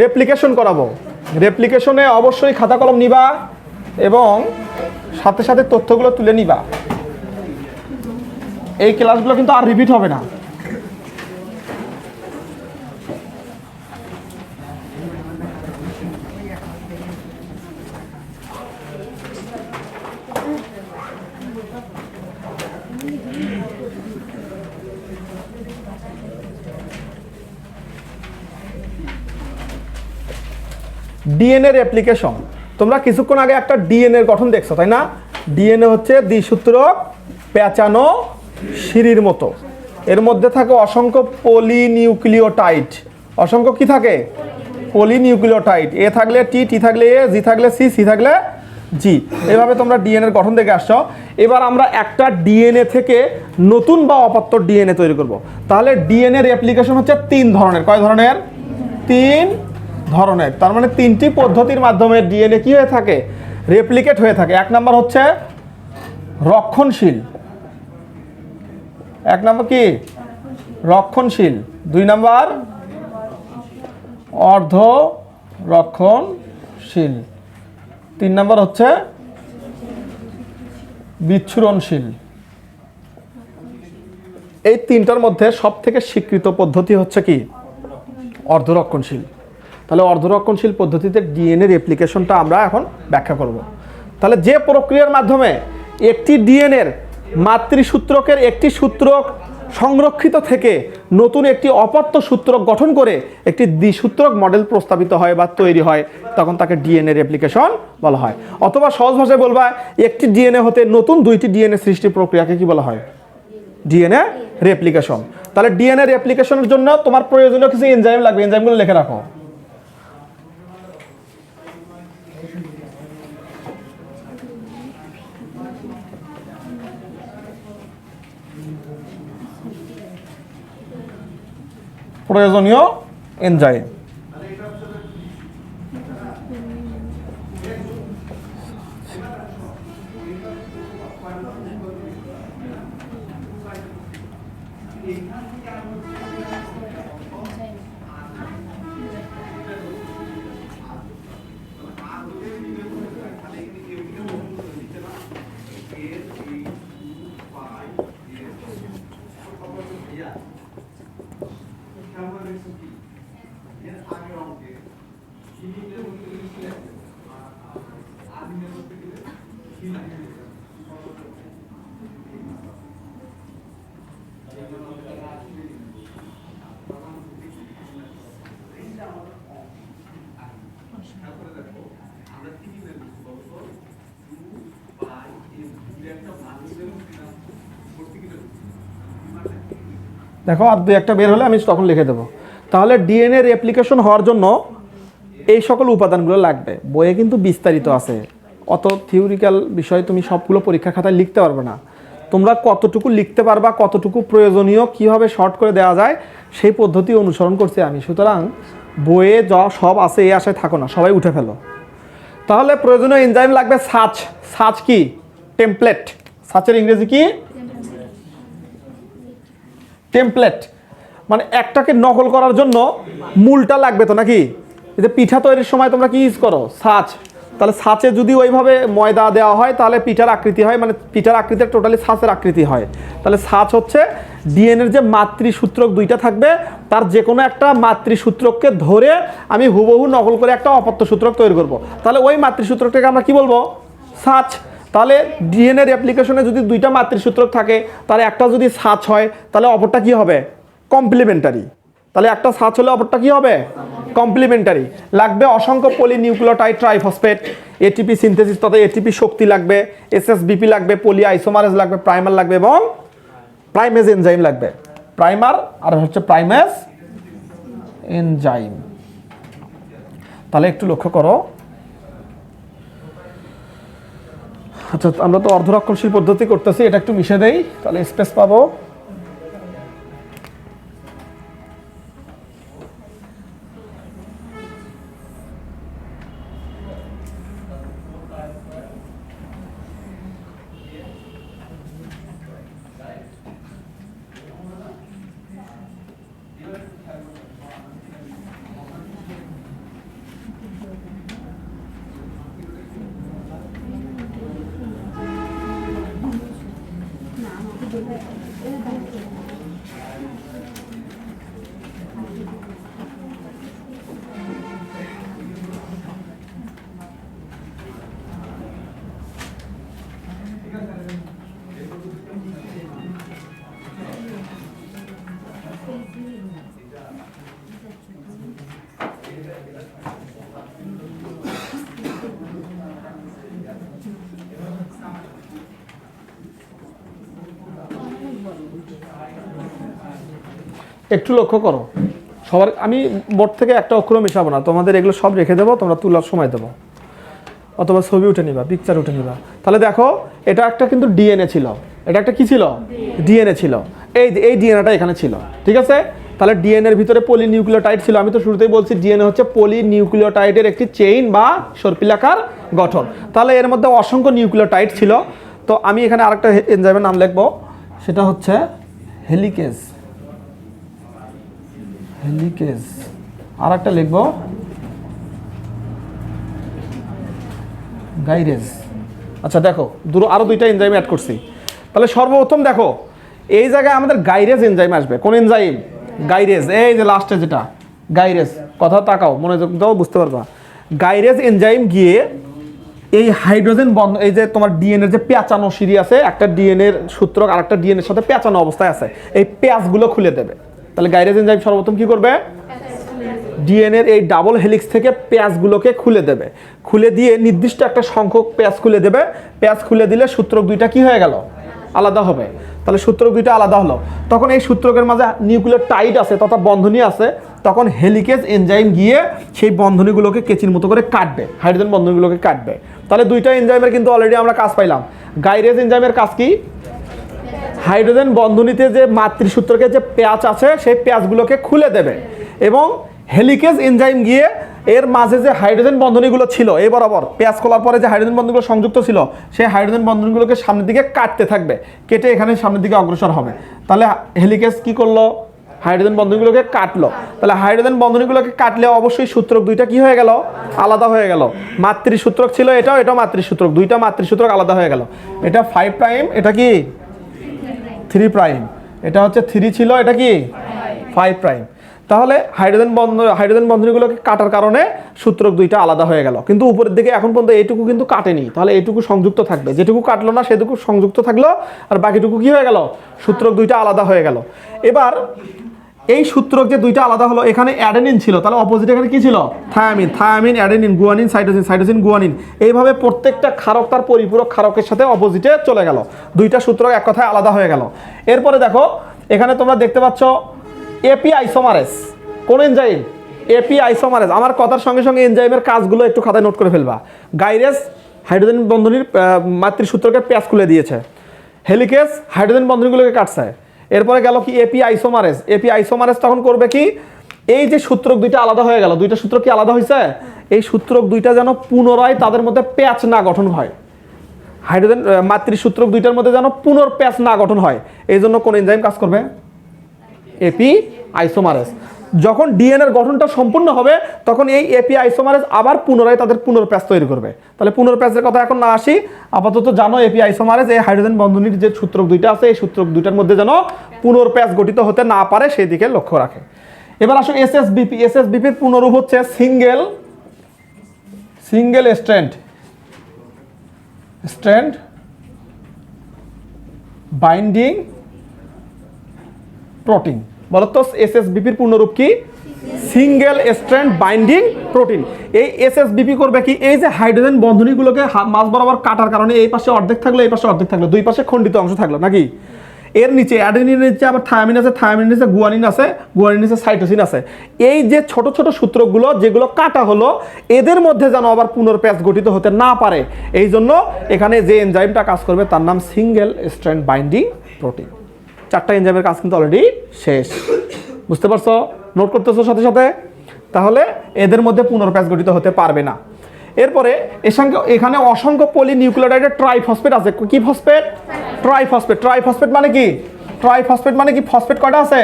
Replication করাবো। রেপ্লিকেশনে অবশ্যই খাতা কলম নিবা এবং সাথে সাথে তথ্যগুলো তুলে নিবা। এই ক্লাসগুলো কিন্তু আর রিপিট হবে না। ডিএনএ রেপ্লিকেশন, তোমরা কিছুক্ষণ আগে একটা ডিএনএর গঠন দেখছো তাই না? ডিএনএ হচ্ছে দ্বিসূত্রক পেঁচানো সিঁড়ির মতো। এর মধ্যে থাকে অসংখ্য পলিনিউক্লিওটাইড। অসংখ্য কি থাকে? পলিনিউক্লিওটাইড। এ থাকলে টি, টি থাকলে এ, জি থাকলে সি, সি থাকলে জি। এভাবে তোমরা ডিএনএর গঠন দেখে আসছো। এবার আমরা একটা ডিএনএ থেকে নতুন বা অপত্য ডিএনএ তৈরি করব। তাহলে ডিএনএ রেপ্লিকেশন হচ্ছে 3 ধরনের। কয় ধরনের? 3 ধরনের। তার মানে 3টি পদ্ধতির মাধ্যমে ডিএনএ কি হয়ে থাকে? রেপ্লিকেট হয়ে থাকে। 1 নাম্বার হচ্ছে রক্ষণশীল। 1 নাম্বার কি? রক্ষণশীল। 2 নাম্বার অর্ধ রক্ষণশীল। 3 নাম্বার হচ্ছে বিচ্ছুরণশীল। এই 3টার মধ্যে সবথেকে স্বীকৃত পদ্ধতি হচ্ছে কি? অর্ধরক্ষণশীল। তাহলে অর্ধরক্ষণশীল পদ্ধতিতে ডিএনএ রেপ্লিকেশনটা আমরা এখন ব্যাখ্যা করব। তাহলে যে প্রক্রিয়ার মাধ্যমে একটি ডিএনএর মাতৃসূত্রকের একটি সূত্রক সংরক্ষিত থেকে নতুন একটি অপত্য সূত্রক গঠন করে একটি দ্বিসূত্রক মডেল প্রস্তাবিত হয় বা তৈরি হয়, তখন তাকে ডিএনএ রেপ্লিকেশন বলা হয়। অথবা সহজ ভাষায় বলবা, একটি ডিএনএ হতে নতুন 2টি ডিএনএ সৃষ্টির প্রক্রিয়াকে কি বলা হয়? DNA replication. তাহলে ডিএনএ রেপ্লিকেশনের জন্য তোমার প্রয়োজনীয় কিছু এনজাইম লাগবে। এনজাইমগুলো লিখে রাখো। প্রয়োজনীয় এনজাইম। দেখো আর 2-1টা বের হলে আমি তখন লিখে দেবো। তাহলে ডিএনএ রেপ্লিকেশন হওয়ার জন্য এই সকল উপাদানগুলো লাগবে। বইয়ে কিন্তু বিস্তারিত আছে, অত থিওরিক্যাল বিষয় তুমি সবগুলো পরীক্ষা খাতায় লিখতে পারবে না। তোমরা কতটুকু লিখতে পারবা, কতটুকু প্রয়োজনীয়, কীভাবে শর্ট করে দেওয়া যায়, সেই পদ্ধতি অনুসরণ করছি আমি। সুতরাং বইয়ে যা সব আছে এই আশায় থাকো না, সবাই উঠে ফেলো। তাহলে প্রয়োজনীয় এনজাইম লাগবে সাচ। সাচ কি? টেমপ্লেট। সাচের ইংরেজি কি? টেমপ্লেট। মানে একটাকে নকল করার জন্য মূলটা লাগবে তো নাকি? এই যে পিঠা তৈরির সময় তোমরা কি ইউজ করো? ছাঁচ। তাহলে ছাঁচে যদি ওইভাবে ময়দা দেওয়া হয় তাহলে পিঠার আকৃতি হয়, মানে পিঠার আকৃতির টোটালি ছাঁচের আকৃতি হয়। তাহলে ছাঁচ হচ্ছে ডিএনএর যে মাতৃসূত্রক 2টা থাকবে, তার যে কোনো একটা মাতৃসূত্রককে ধরে আমি হুবহু নকল করে একটা অপত্য সূত্রক তৈরি করব। তাহলে ওই মাতৃসূত্রকটাকে আমরা কি বলবো? ছাঁচ। তাহলে ডিএনএ রেপ্লিকেশনে যদি 2টা মাতৃসূত্রক থাকে, তাহলে একটা যদি ছাঁচ হয় তাহলে অপরটা কি হবে? কমপ্লিমেন্টারি। তাহলে একটা ছাঁচ হলে অপরটা কি হবে? কমপ্লিমেন্টারি। লাগবে অসংখ্য পলিনিউক্লিওটাইড ট্রাইফসফেট, এটিপি সিনথেসিস তথা এটিপি শক্তি লাগবে, এসএসবিপি লাগবে, পলি আইসোমারেজ লাগবে, প্রাইমার লাগবে এবং প্রাইমেজ এনজাইম লাগবে। প্রাইমার আর হচ্ছে প্রাইমেজ এনজাইম। তাহলে একটু লক্ষ্য করো। আচ্ছা, আমরা তো অর্ধরক্ষণশীল পদ্ধতি করতেছি, এটা একটু মিশে দেই, তাহলে স্পেস পাবো। একটু লক্ষ্য করো সবার, আমি বোর্ড থেকে একটা অক্ষরও মেশাবো না, তোমাদের এগুলো সব রেখে দেবো, তোমরা তোলার সময় দেবো, অথবা ছবি উঠে নিবা, পিকচার উঠে নিবা। তাহলে দেখো এটা একটা কিন্তু ডিএনএ ছিল, এটা একটা কি ছিল, ডিএনএ ছিল, এই ডিএনএটা এখানে ছিল, ঠিক আছে। তাহলে ডিএনএর ভিতরে পলিনিউক্লিওটাইড ছিল, আমি তো শুরুতেই বলছি ডিএনএ হচ্ছে পলিনিউক্লিওটাইডের একটি চেইন বা সর্পিলাকার গঠন। তাহলে এর মধ্যে অসংখ্য নিউক্লিওটাইড ছিল। তো আমি এখানে আরেকটা এনজাইমের নাম লিখবো, সেটা হচ্ছে হেলিকেজ, হেলিকেজ। আর একটা লিখবো গাইরেজ। আচ্ছা দেখো আরো দুইটা এনজাইম অ্যাড করছি। তাহলে সর্বপ্রথম দেখো এই জায়গায় আমাদের গাইরেজ এনজাইম আসবে। কোন এনজাইম? গাইরেজ। এই যে লাস্টে যেটা গাইরেজ, কথা তাকাও, মনোযোগ দাও, বুঝতে পারবা। গাইরেজ এনজাইম গিয়ে এই হাইড্রোজেন বন্ধ, এই যে তোমার ডিএনএর যে পেঁচানো সিঁড়ি আছে, একটা ডিএনএর সূত্র আর একটা ডিএনএর সাথে পেঁচানো অবস্থায় আছে, এই পেঁচগুলো খুলে দেবে। তাহলে গাইরেজ এনজাইম সর্বপ্রথম কি করবে? ডিএনএর এই ডাবল হেলিক্স থেকে পেঁচগুলোকে খুলে দেবে, খুলে দিয়ে নির্দিষ্ট একটা সংখ্যক পেঁচ খুলে দেবে। পেঁচ খুলে দিলে সূত্রক দুইটা কি হয়ে গেল? আলাদা হবে। তাহলে সূত্রক দুইটা আলাদা হলো, তখন এই সূত্রকের মাঝে নিউক্লিওটাইড আছে তথা বন্ধনী আছে, তখন হেলিকেজ এনজাইম গিয়ে সেই বন্ধনীগুলোকে কেচির মতো করে কাটবে, হাইড্রোজেন বন্ধনীগুলোকে কাটবে। তাহলে দুইটা এনজাইমের কিন্তু অলরেডি আমরা কাজ পাইলাম। গাইরেজ এনজাইমের কাজ কি? হাইড্রোজেন বন্ধনীতে যে মাতৃসূত্রকের যে পেঁচ আছে সেই পেঁচগুলোকে খুলে দেবে, এবং হেলিকেজ এনজাইম গিয়ে এর মাঝে যে হাইড্রোজেন বন্ধনীগুলো ছিল, এই বরাবর পেঁচ খোলার পরে যে হাইড্রোজেন বন্ধনগুলো সংযুক্ত ছিল, সেই হাইড্রোজেন বন্ধনগুলোকে সামনের দিকে কাটতে থাকবে, কেটে এখানে সামনের দিকে অগ্রসর হবে। তাহলে হেলিকেজ কি করলো? হাইড্রোজেন বন্ধনীগুলোকে কাটলো। তাহলে হাইড্রোজেন বন্ধনীগুলোকে কাটলে অবশ্যই সূত্রক দুইটা কি হয়ে গেল? আলাদা হয়ে গেল। মাতৃসূত্রক ছিল এটাও মাতৃসূত্রক, দুইটা মাতৃসূত্রক আলাদা হয়ে গেল। এটা 5 প্রাইম, এটা কি 3 প্রাইম, এটা হচ্ছে 3 ছিল, এটা কি 5 প্রাইম। তাহলে হাইড্রোজেন বন্ধনীগুলোকে কাটার কারণে সূত্রক দুইটা আলাদা হয়ে গেল, কিন্তু উপরের দিকে এখন পর্যন্ত এইটুকু কিন্তু কাটেনি। তাহলে এইটুকু সংযুক্ত থাকবে, যেটুকু কাটলো না সেটুকু সংযুক্ত থাকলো, আর বাকিটুকু কি হয়ে গেল? সূত্রক দুইটা আলাদা হয়ে গেল। এবার এই সূত্রক যে দুইটা আলাদা হলো, এখানে অ্যাডেনিন ছিল, তাহলে অপোজিট এখানে কি ছিল? Thymine. Thymine, adenine, guanine, cytosine, cytosine, guanine, এইভাবে প্রত্যেকটা ক্ষারক তার পরিপূরক ক্ষারকের সাথে অপোজিটে চলে গেল, দুইটা সূত্রক এক কথায় আলাদা হয়ে গেল। এরপরে দেখো এখানে তোমরা দেখতে পাচ্ছ এপি আইসোমারেজ। কোন এনজাইম? AP isomerase. আমার কথার সঙ্গে সঙ্গে এনজাইমের কাজগুলো একটু খাতায় নোট করে ফেলবা। গাইরেজ হাইড্রোজেন বন্ধনীর মাতৃসূত্রকে পেঁচ খুলে দিয়েছে, হেলিকেজ হাইড্রোজেন বন্ধনীগুলোকে কাটছে। এরপরে গেল কি? AP isomerase. এপি আইসোমারেজ তখন করবে কি? এই যে সূত্রক দুইটা আলাদা হয়ে গেল, দুইটা সূত্র কি আলাদা হয়েছে? এই সূত্রক দুইটা যেন পুনরায় তাদের মধ্যে প্যাচ না গঠন হয়, হাইড্রোজেন মাতৃসূত্রক দুইটার মধ্যে যেন পুনর্প্যাচ না গঠন হয়, এই জন্য কোন এনজাইম কাজ করবে? AP isomerase. যখন ডিএনএর গঠনটা সম্পূর্ণ হবে, তখন এই এপি আইসোমারেজ আবার পুনরায় তাদের পুনর্প্যাচ তৈরি করবে। তাহলে পুনর্প্যাচের কথা এখন না আসি, আপাতত জানো এপি আইসোমারেজ এই হাইড্রোজেন বন্ধনীর যে সূত্রক দুইটা আছে, এই সূত্রক দুইটার মধ্যে যেন পুনর্প্যাচ গঠিত হতে না পারে সেই দিকে লক্ষ্য রাখে। এবার আসো এসএসবিপি। এসএসবিপির পুনরূপ হচ্ছে সিঙ্গেল স্ট্র্যান্ড বাইন্ডিং প্রোটিন। বলো তো এসএসবিপির পূর্ণরূপ কি? Single strand binding protein. এই এসএসবিপি করবে কি? এই যে হাইড্রোজেন বন্ধনীগুলোকে মাঝ বরাবর কাটার কারণে এই পাশে অর্ধেক থাকলো, এই পাশে অর্ধেক থাকলো, দুই পাশে খণ্ডিত অংশ থাকলো নাকি? এর নিচে অ্যাডেনিনের নিচে আবার থায়ামিন আছে, থায়ামিনের নিচে গুয়ানিন আছে, গুয়ানিনের নিচে সাইটোসিন আছে। এই যে ছোট ছোট সূত্রগুলো যেগুলো কাটা হলো, এদের মধ্যে যেন আবার পুনর্প্যাচ গঠিত হতে না পারে, এই জন্য এখানে যে এনজাইমটা কাজ করবে তার নাম সিঙ্গেল স্ট্র্যান্ড বাইন্ডিং প্রোটিন। চারটা এনজাইমের কাজ কিন্তু অলরেডি শেষ, বুঝতে পারছো? নোট করতেছো সাথে সাথে? তাহলে এদের মধ্যে পুনর্প্যাচ গঠিত হতে পারবে না। এরপরে এখানে অসংখ্য পলিনিউক্লিওটাইডের ট্রাইফসফেট আছে। কি ফসফেট? ট্রাইফসফেট। ট্রাইফসফেট মানে কি? ট্রাইফসফেট মানে কি? ফসফেট কয়টা আছে?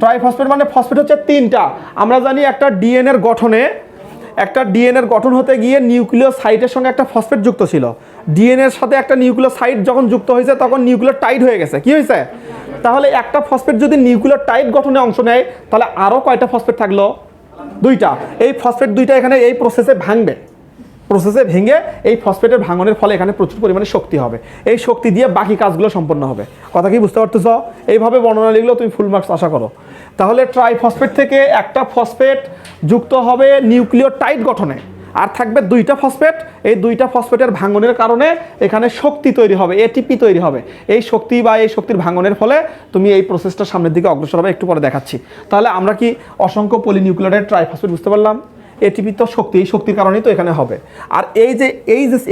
ট্রাইফসফেট মানে ফসফেট হচ্ছে 3টা। আমরা জানি একটা ডিএনএর গঠনে একটা ডিএনএর গঠন হতে গিয়ে নিউক্লিওসাইটের সঙ্গে একটা ফসফেট যুক্ত ছিল, ডিএনএর সাথে একটা নিউক্লিওসাইট যখন যুক্ত হয়েছে তখন নিউক্লিওটাইড হয়ে গেছে, কি হয়েছে? তাহলে একটা ফসফেট যদি নিউক্লিওটাইড গঠনে অংশ নেয় তাহলে আরও কয়টা ফসফেট থাকলো? 2টা। এই ফসফেট 2টা এখানে এই প্রসেসে ভাঙবে, প্রসেসে ভেঙে এই ফসফেটের ভাঙনের ফলে এখানে প্রচুর পরিমাণে শক্তি হবে, এই শক্তি দিয়ে বাকি কাজগুলো সম্পন্ন হবে। কথা কি বুঝতে পারতেছ? এইভাবে বর্ণনা লিখলেও তুমি ফুল মার্কস আশা করো। তাহলে ট্রাইফসফেট থেকে একটা ফসফেট যুক্ত হবে নিউক্লিওটাইড গঠনে, আর থাকবে 2টা ফসফেট। এই 2টা ফসফেটের ভাঙনের কারণে এখানে শক্তি তৈরি হবে, এটিপি তৈরি হবে। এই শক্তি বা এই শক্তির ভাঙনের ফলে তুমি এই প্রসেসটা সামনের দিকে অগ্রসর হবে, একটু পরে দেখাচ্ছি। তাহলে আমরা কি অসংখ্য পলিনিউক্লিওটাইড ট্রাইফসফেট বুঝতে পারলাম? এটিপি তো শক্তি, এই শক্তির কারণেই তো এখানে হবে। আর এই যে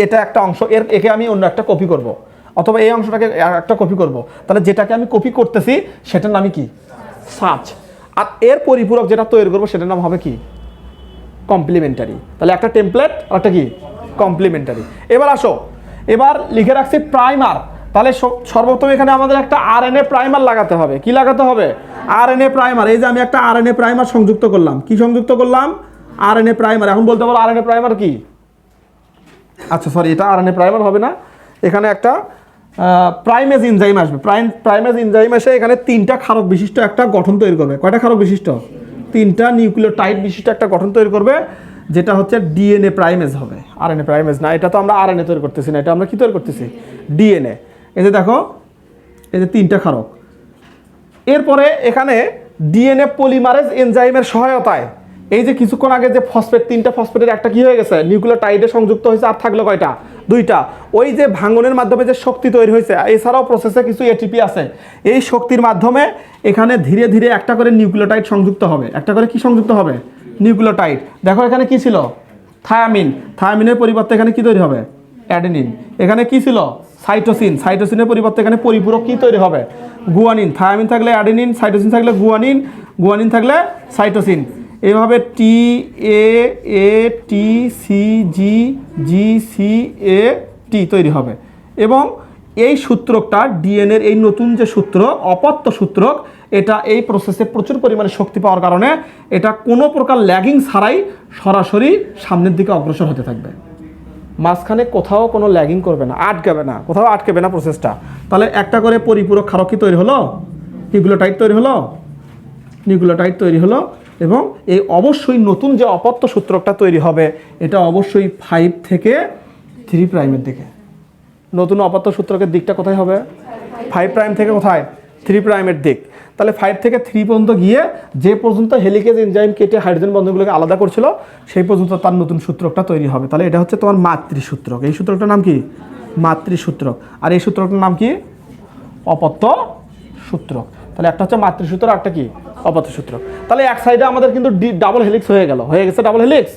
এটা একটা অংশ, একে আমি অন্য একটা কপি করব, অথবা এই অংশটাকে একটা কপি করব, তাহলে যেটাকে আমি কপি করতেছি সেটার নামই কি? সাচ। আর এর পরিপূরক যেটা তৈরি করবো সেটার নাম হবে কি? কমপ্লিমেন্টারি। তাহলে একটা টেমপ্লেট আর একটা কি? কমপ্লিমেন্টারি। এবার আসো, এবার লিখে রাখছি প্রাইমার। তাহলে সর্বপ্রথম এখানে আমাদের একটা আরএনএ প্রাইমার লাগাতে হবে। কি লাগাতে হবে? RNA primer. এই যে আমি একটা আরএনএ প্রাইমার সংযুক্ত করলাম। কি সংযুক্ত করলাম? RNA primer. এখন বলতে পারো আরএনএ প্রাইমার কি? আচ্ছা সরি, এটা আরএনএ প্রাইমার হবে না, এখানে একটা প্রাইমেজ এনজাইম আসবে। প্রাইমেজ এনজাইম এসে এখানে 3টা ক্ষারক বিশিষ্ট একটা গঠন তৈরি করবে। কয়টা ক্ষারক বিশিষ্ট? 3টা নিউক্লিওটাইড বিশিষ্ট একটা গঠন তৈরি করবে, যেটা হচ্ছে ডিএনএ প্রাইমেজ হবে। আরএনএ প্রাইমেজ না, এটা তো আমরা আরএনএ তৈরি করতেছি না, এটা আমরা কি তৈরি করতেছি? ডিএনএ। এই যে দেখো, এই যে 3টা ক্ষারক। এরপরে এখানে ডিএনএ পলিমারেজ এনজাইমের সহায়তায় এই যে কিছুক্ষণ আগে যে ফসফেট, 3টা ফসফেটের একটা কি হয়ে গেছে? নিউক্লিওটাইডে সংযুক্ত হয়েছে, আর থাকলো কয়টা? 2টা। ওই যে ভাঙনের মাধ্যমে যে শক্তি তৈরি হয়েছে, এছাড়াও প্রসেসে কিছু এটিপি আছে, এই শক্তির মাধ্যমে এখানে ধীরে ধীরে একটা করে নিউক্লিওটাইড সংযুক্ত হবে। একটা করে কি সংযুক্ত হবে? নিউক্লিওটাইড। দেখো এখানে কি ছিল? থায়ামিন। থায়ামিনের পরিবর্তে এখানে কি তৈরি হবে? অ্যাডেনিন। এখানে কি ছিল? সাইটোসিন। সাইটোসিনের পরিবর্তে এখানে পরিপূরক কি তৈরি হবে? গুয়ানিন। থায়ামিন থাকলে অ্যাডেনিন, সাইটোসিন থাকলে গুয়ানিন, গুয়ানিন থাকলে সাইটোসিন। এভাবে টি এ এ টি সি জি জি সি এ টি তৈরি হবে। এবং এই সূত্রকটা ডিএনএর এই নতুন যে সূত্র, অপত্য সূত্রক, এটা এই প্রসেসে প্রচুর পরিমাণে শক্তি পাওয়ার কারণে এটা কোনো প্রকার ল্যাগিং ছাড়াই সরাসরি সামনের দিকে অগ্রসর হতে থাকবে। মাঝখানে কোথাও কোনো ল্যাগিং করবে না, আটকাবে না, কোথাও আটকাবে না প্রসেসটা। তাহলে একটা করে পরিপূরক ক্ষারক কি তৈরি হলো? নিউক্লিওটাইড তৈরি হলো, নিউক্লিওটাইড তৈরি হলো। এবং এই অবশ্যই নতুন যে অপত্য সূত্রকটা তৈরি হবে এটা অবশ্যই 5 থেকে 3 প্রাইমের দিকে। নতুন অপত্য সূত্রকের দিকটা কোথায় হবে? 5 প্রাইম থেকে কোথায়? 3 প্রাইমের দিক। তাহলে 5 থেকে 3 পর্যন্ত গিয়ে যে পর্যন্ত হেলিকেজ এনজাইম কেটে হাইড্রোজেন বন্ধনগুলোকে আলাদা করছিল সেই পর্যন্ত তার নতুন সূত্রকটা তৈরি হবে। তাহলে এটা হচ্ছে তোমার মাতৃসূত্রক। এই সূত্রকটার নাম কি? মাতৃসূত্রক। আর এই সূত্রকটার নাম কি? অপত্য সূত্রক। তাহলে একটা হচ্ছে মাতৃসূত্র, আর একটা কি? অপত্য সূত্রক। তাহলে এক সাইডে আমাদের কিন্তু ডাবল হেলিক্স হয়ে গেছে ডাবল হেলিক্স।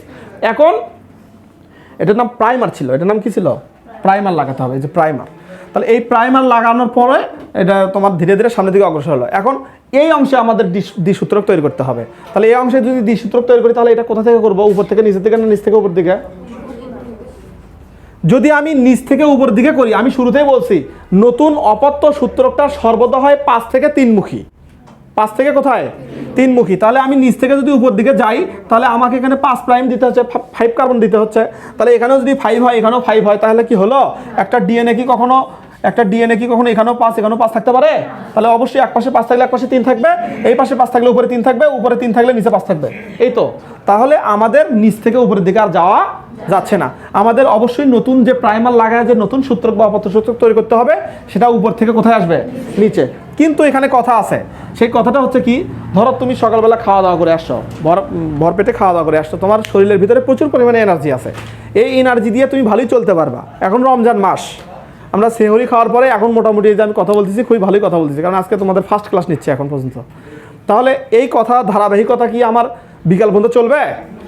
এখন এটার নাম প্রাইমার ছিল, এটার নাম কি ছিল? প্রাইমার লাগাতে হবে, এই যে প্রাইমার। তাহলে এই প্রাইমার লাগানোর পরে এটা তোমার ধীরে ধীরে সামনের দিকে অগ্রসর হলো। এখন এই অংশে আমাদের দ্বিসূত্রক তৈরি করতে হবে। তাহলে এই অংশে যদি দ্বিসূত্রক তৈরি করি তাহলে এটা কোথা থেকে করবো? উপর থেকে নিচের দিকে না নিচ থেকে উপর দিকে? যদি আমি নিচ থেকে উপর দিকে করি, আমি শুরুতেই বলছি নতুন অপত্য সূত্রকটা সর্বদা হয় 5 থেকে 3 মুখী। 5 থেকে কোথায়? 3 মুখী। তাহলে আমি নিচ থেকে যদি উপর দিকে যাই তাহলে আমাকে এখানে 5 প্রাইম দিতে হচ্ছে, 5 কার্বন দিতে হচ্ছে। তাহলে এখানেও যদি 5 হয়, এখানেও 5 হয়, তাহলে কি হলো? একটা ডিএনএ কি কখনো এখানেও 5 এখানেও 5 থাকতে পারে? তাহলে অবশ্যই এক পাশে 5 থাকলে এক পাশে 3 থাকবে, এই পাশে 5 থাকলে উপরে 3 থাকবে, উপরে 3 থাকলে নিচে 5 থাকবে। এই তো। তাহলে আমাদের নিচ থেকে উপরের দিকে আর যাওয়া যাচ্ছে না। আমাদের অবশ্যই নতুন যে প্রাইমার লাগায় যে নতুন সূত্রক বা অপত্য সূত্রক তৈরি করতে হবে সেটা উপর থেকে কোথায় আসবে? নিচে। কিন্তু এখানে কথা আছে, সেই কথাটা হচ্ছে কি? ধরো তুমি সকালবেলা খাওয়া দাওয়া করে আসছো, ভরপেটে খাওয়া দাওয়া করে আসছো, তোমার শরীরের ভিতরে প্রচুর পরিমাণে এনার্জি আছে, এই এনার্জি দিয়ে তুমি ভালোই চলতে পারবা। এখন রমজান মাস, আমরা সেহরি খাওয়ার পরে এখন মোটামুটি যে আমি কথা বলতেছি খুবই ভালোই কথা বলতেছি, কারণ আজকে তোমাদের ফার্স্ট ক্লাস নিচ্ছে এখন পর্যন্ত। তাহলে এই কথা ধারাবাহিকতা কি আমার বিকাল পর্যন্ত চলবে?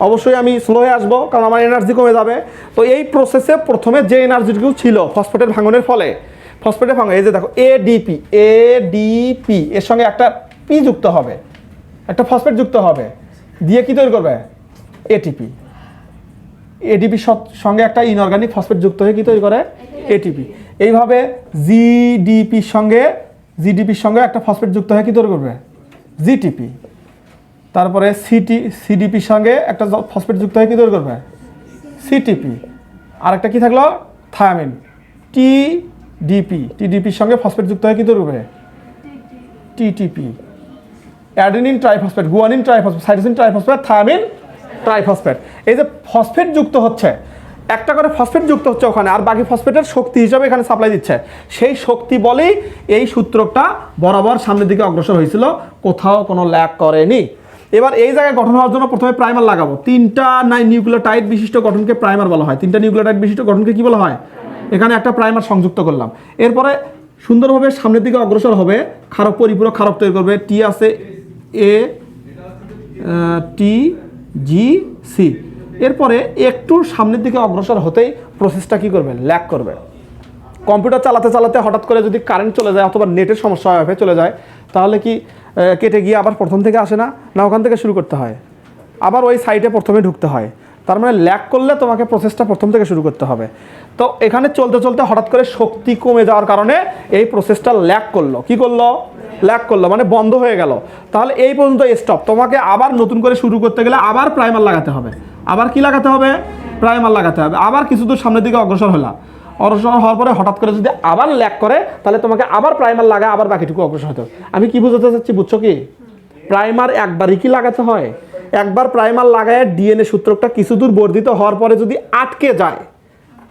অবশ্যই আমি স্লো হয়ে আসবো, কারণ আমার এনার্জি কমে যাবে। তো এই প্রসেসে প্রথমে যে এনার্জিটুকু ছিল ফসফেটের ভাঙনের ফলে, ফসফেটের ভাঙন, এই যে দেখো এডিপি এর সঙ্গে একটা পি যুক্ত হবে, একটা ফসফেট যুক্ত হবে, দিয়ে কি তৈরি করবে? এটিপি। এটিপির সঙ্গে একটা ইনঅর্গানিক ফসফেট যুক্ত হয়ে কি তৈরি করে? এটিপি। এইভাবে জিডিপির সঙ্গে একটা ফসফেট যুক্ত হয়ে কি তৈরি করবে? জিটিপি। তারপরে সিডিপির সঙ্গে একটা ফসফেট যুক্ত হয়ে কি তৈরি করবে? সিটিপি। আর একটা কি থাকলো? থায়ামিন। টিডিপির সঙ্গে ফসফেট যুক্ত হয়ে কি তৈরি করবে? TTP. Adenine triphosphate, guanine triphosphate, cytosine triphosphate, thymine triphosphate. এই যে ফসফেট যুক্ত হচ্ছে, একটা করে ফসফেট যুক্ত হচ্ছে ওখানে, আর বাকি ফসফেটের শক্তি হিসাবে এখানে সাপ্লাই দিচ্ছে। সেই শক্তি বলেই এই সূত্রটা বরাবর সামনের দিকে অগ্রসর হয়েছিল, কোথাও কোনো ল্যাগ করেনি। এবার এই জায়গায় গঠন হওয়ার জন্য প্রথমে প্রাইমার লাগাবো। 3টা নিউক্লিওটাইড বিশিষ্ট গঠনকে প্রাইমার বলা হয়। 3টা নিউক্লিওটাইড বিশিষ্ট গঠনকে কি বলা হয়? এখানে একটা প্রাইমার সংযুক্ত করলাম। এরপরে সুন্দরভাবে সামনের দিকে অগ্রসর হবে, ক্ষারক পরিপূরক ক্ষারক তৈরি করবে। টি আছে এ টি জি সি। এরপরে একটু সামনের দিকে অগ্রসর হতেই প্রসেসটা কি করবে? ল্যাগ করবে। কম্পিউটার চালাতে চালাতে হঠাৎ করে যদি কারেন্ট চলে যায় অথবা নেটের সমস্যা হয়ে চলে যায়, তাহলে কি কেটে গিয়ে আবার প্রথম থেকে আসে না? না, ওখান থেকে শুরু করতে হয়, আবার ওই সাইটে প্রথমে ঢুকতে হয়। তার মানে ল্যাগ করলে তোমাকে প্রসেসটা প্রথম থেকে শুরু করতে হবে। তো এখানে চলতে চলতে হঠাৎ করে শক্তি কমে যাওয়ার কারণে এই প্রসেসটা ল্যাগ করলো। কি করলো? ল্যাগ করলো, মানে বন্ধ হয়ে গেল। তাহলে এই পর্যন্ত স্টপ। তোমাকে আবার নতুন করে শুরু করতে গেলে আবার প্রাইমার লাগাতে হবে। আবার কি লাগাতে হবে? প্রাইমার লাগাতে হবে। আবার কিছু দূর সামনের দিকে অগ্রসর হওয়ার পরে হঠাৎ করে যদি আবার ল্যাগ করে, তাহলে তোমাকে আবার প্রাইমার লাগায় আবার বাকিটুকু অগ্রসর হতে হবে। আমি কি বুঝাতে চাচ্ছি, বুঝছো কি? প্রাইমার একবারই কি লাগাতে হয়? একবার প্রাইমার লাগায় ডিএনএ সূত্রকটা কিছু দূর বর্ধিত হওয়ার পরে যদি আটকে যায়,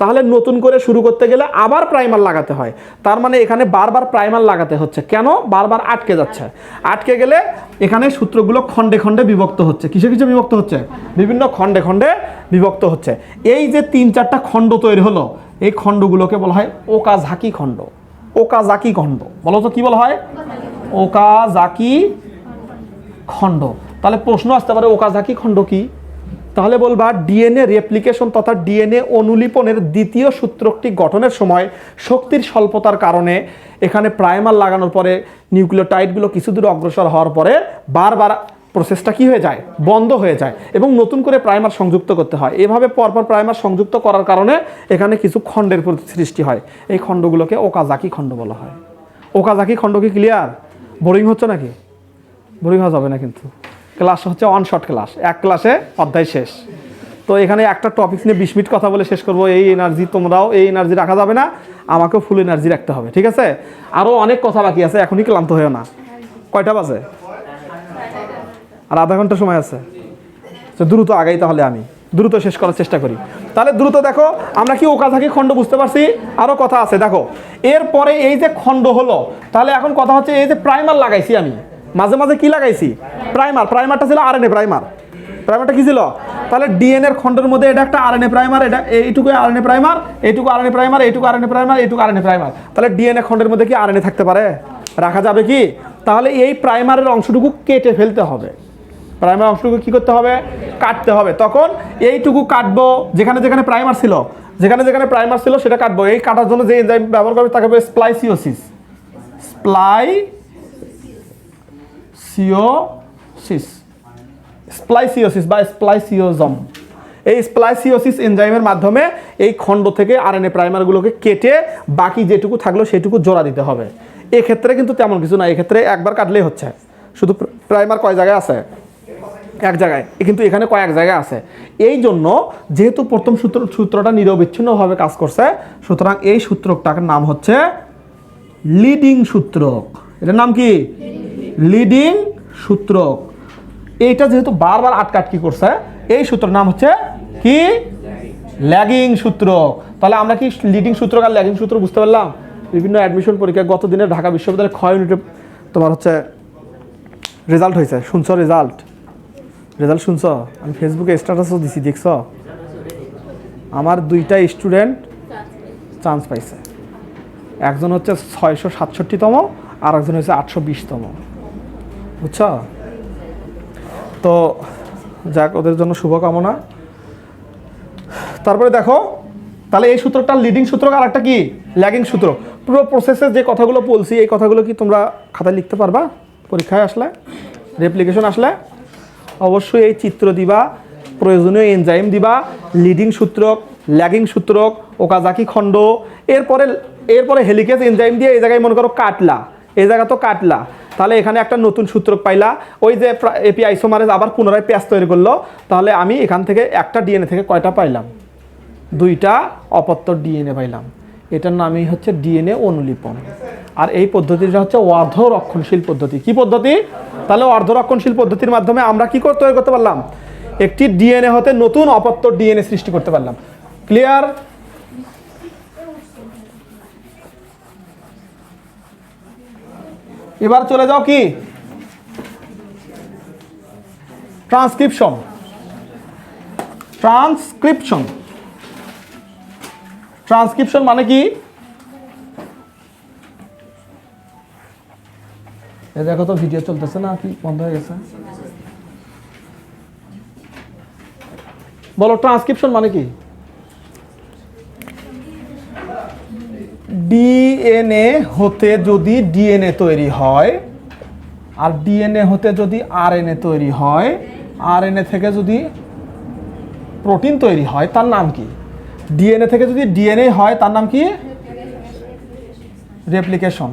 তাহলে নতুন করে শুরু করতে গেলে আবার প্রাইমার লাগাতে হয়। তার মানে এখানে বারবার প্রাইমার লাগাতে হচ্ছে। কেন? বারবার আটকে যাচ্ছে। আটকে গেলে এখানে সূত্রগুলো খণ্ডে খণ্ডে বিভক্ত হচ্ছে। কিসে কিসে বিভক্ত হচ্ছে? বিভিন্ন খণ্ডে খণ্ডে বিভক্ত হচ্ছে। এই যে 3-4টা খণ্ড তৈরি হলো, এই খণ্ডগুলোকে বলা হয় ওকাজাকি খণ্ড। ওকাজাকি খণ্ড বলো তো কি বলা হয়? ওকাজাকি খণ্ড। তাহলে প্রশ্ন আসতে পারে ওকাজাকি খণ্ড কি? তাহলে বলবা ডিএনএ রেপ্লিকেশন তথা ডিএনএ অনুলিপনের দ্বিতীয় সূত্রকটি গঠনের সময় শক্তির স্বল্পতার কারণে এখানে প্রাইমার লাগানোর পরে নিউক্লিওটাইডগুলো কিছু দূর অগ্রসর হওয়ার পরে বারবার প্রসেসটা কি হয়ে যায়? বন্ধ হয়ে যায় এবং নতুন করে প্রাইমার সংযুক্ত করতে হয়। এভাবে পরপর প্রাইমার সংযুক্ত করার কারণে এখানে কিছু খণ্ডের সৃষ্টি হয়। এই খণ্ডগুলোকে ওকাজাকি খণ্ড বলা হয়। ওকাজাকি খণ্ড কি ক্লিয়ার? বোরিং হচ্ছে নাকি? বোরিং হওয়া যাবে না কিন্তু। ক্লাস হচ্ছে ওয়ান শর্ট ক্লাস, এক ক্লাসে অধ্যায় শেষ। তো এখানে একটা টপিক নিয়ে 20 মিনিট কথা বলে শেষ করবো। এই এনার্জি তোমরাও এই এনার্জি রাখা যাবে না, আমাকেও ফুল এনার্জি রাখতে হবে, ঠিক আছে? আরও অনেক কথা বাকি আছে, এখনই ক্লান্ত হয়েও না। কয়টা বাজে? আর আধা ঘন্টা সময় আছে। তো দ্রুত আগাই, তাহলে আমি দ্রুত শেষ করার চেষ্টা করি। তাহলে দ্রুত দেখো, আমরা কি ওকাজাকি খণ্ড বুঝতে পারছি? আরও কথা আছে দেখো। এরপরে এই যে খণ্ড হলো, তাহলে এখন কথা হচ্ছে এই যে প্রাইমার লাগাইছি আমি, মাঝে মাঝে কি লাগাইছি? প্রাইমার। প্রাইমারটা ছিল আরএনএ প্রাইমার। প্রাইমারটা কি ছিল? তাহলে ডিএনএর খণ্ডের মধ্যে এটা একটা আরএনএ প্রাইমার, এটা এইটুকু আরএনএ প্রাইমার, এইটুকু আরএনএ প্রাইমার, এইটুকু আরএনএ প্রাইমার, এইটুকু আরএনএ প্রাইমার। তাহলে ডিএনএ খণ্ডের মধ্যে কি আরএনএ থাকতে পারে? রাখা যাবে কি? তাহলে এই প্রাইমারের অংশটুকু কেটে ফেলতে হবে। প্রাইমার অংশটুকু কি করতে হবে? কাটতে হবে। তখন এইটুকু কাটবো, যেখানে যেখানে প্রাইমার ছিল, যেখানে যেখানে প্রাইমার ছিল সেটা কাটবো। এই কাটার জন্য যে এনজাইম ব্যবহার করবে তাকে বলে স্প্লাইসিওসিস। স্প্লাইসিওসিস বা স্প্লাইসিওজম। এই স্প্লাইসিওসিস এনজাইমের মাধ্যমে এই খণ্ড থেকে আরএনএ প্রাইমারগুলোকে কেটে বাকি যেটুকু থাকলো সেটুকু জোড়া দিতে হবে। এক্ষেত্রে কিন্তু তেমন কিছু না, এক্ষেত্রে একবার কাটলেই হচ্ছে। শুধু প্রাইমার কয় জায়গায় আছে? এক জায়গায়। কিন্তু এখানে কয়েক জায়গায় আছে। এই জন্য যেহেতু প্রথম সূত্রটা নিরবিচ্ছিন্নভাবে কাজ করছে, সুতরাং এই সূত্রটার নাম হচ্ছে লিডিং সূত্রক। এটার নাম কি? লিডিং সূত্রক। এইটা যেহেতু বারবার আটকাটকি করছে, এই সূত্রের নাম হচ্ছে কি? ল্যাগিং সূত্রক। তাহলে আমরা কি লিডিং সূত্রক আর ল্যাগিং সূত্র বুঝতে পারলাম? বিভিন্ন অ্যাডমিশন পরীক্ষা গত দিনের ঢাকা বিশ্ববিদ্যালয়ের ক্ষয় ইউনিটে তোমার হচ্ছে রেজাল্ট হয়েছে, শুনছো? রেজাল্ট শুনছো? আমি ফেসবুকে স্ট্যাটাসও দিছি, দেখছো? আমার 2টা স্টুডেন্ট চান্স পাইছে। একজন হচ্ছে 667তম, আর একজন হচ্ছে 820তম, বুঝছো? তো যাক, ওদের জন্য শুভকামনা। তারপরে দেখো, তাহলে এই সূত্রটা লিডিং সূত্রক, আর একটা কি? ল্যাগিং সূত্রক। পুরো প্রসেসে যে কথাগুলো বলছি, এই কথাগুলো কি তোমরা খাতায় লিখতে পারবা? পরীক্ষায় আসলে, রেপ্লিকেশন আসলে অবশ্যই এই চিত্র দিবা, প্রয়োজনীয় এনজাইম দিবা, লিডিং সূত্রক, ল্যাগিং সূত্রক, ওকাজাকি খণ্ড। এরপরে হেলিকেজ এনজাইম দিয়ে এই জায়গায় মনে করো কাটলা, এই জায়গা তো কাটলা, তাহলে এখানে একটা নতুন সূত্র পাইলা, ওই যে এপি আইসোমারেজ আবার পুনরায় পেঁয়াজ তৈরি করলো, তাহলে আমি এখান থেকে একটা ডিএনএ থেকে কয়টা পাইলাম? 2টা অপত্য ডিএনএ পাইলাম। এটার নামই হচ্ছে ডিএনএ অনুলিপন। আর এই পদ্ধতিটা হচ্ছে অর্ধরক্ষণশীল পদ্ধতি। কি পদ্ধতি? তাহলে অর্ধরক্ষণশীল পদ্ধতির মাধ্যমে আমরা কি তৈরি করতে পারলাম? একটি ডিএনএ হতে নতুন অপত্য ডিএনএ সৃষ্টি করতে পারলাম। ক্লিয়ার? এবার চলে যাও কি ট্রান্সক্রিপশন। ট্রান্সক্রিপশন ট্রান্সক্রিপশন মানে কি? এই দেখো তো ভিডিও চলতেছে না, কি বন্ধ হয়ে গেছে? বলো ট্রান্সক্রিপশন মানে কি? ডিএনএ হতে যদি ডিএনএ তৈরি হয়, আর ডিএনএ হতে যদি আরএনএ তৈরি হয়, আরএনএ থেকে যদি প্রোটিন তৈরি হয়, তার নাম কি? ডিএনএ থেকে যদি ডিএনএ হয় তার নাম কি? রেপ্লিকেশন।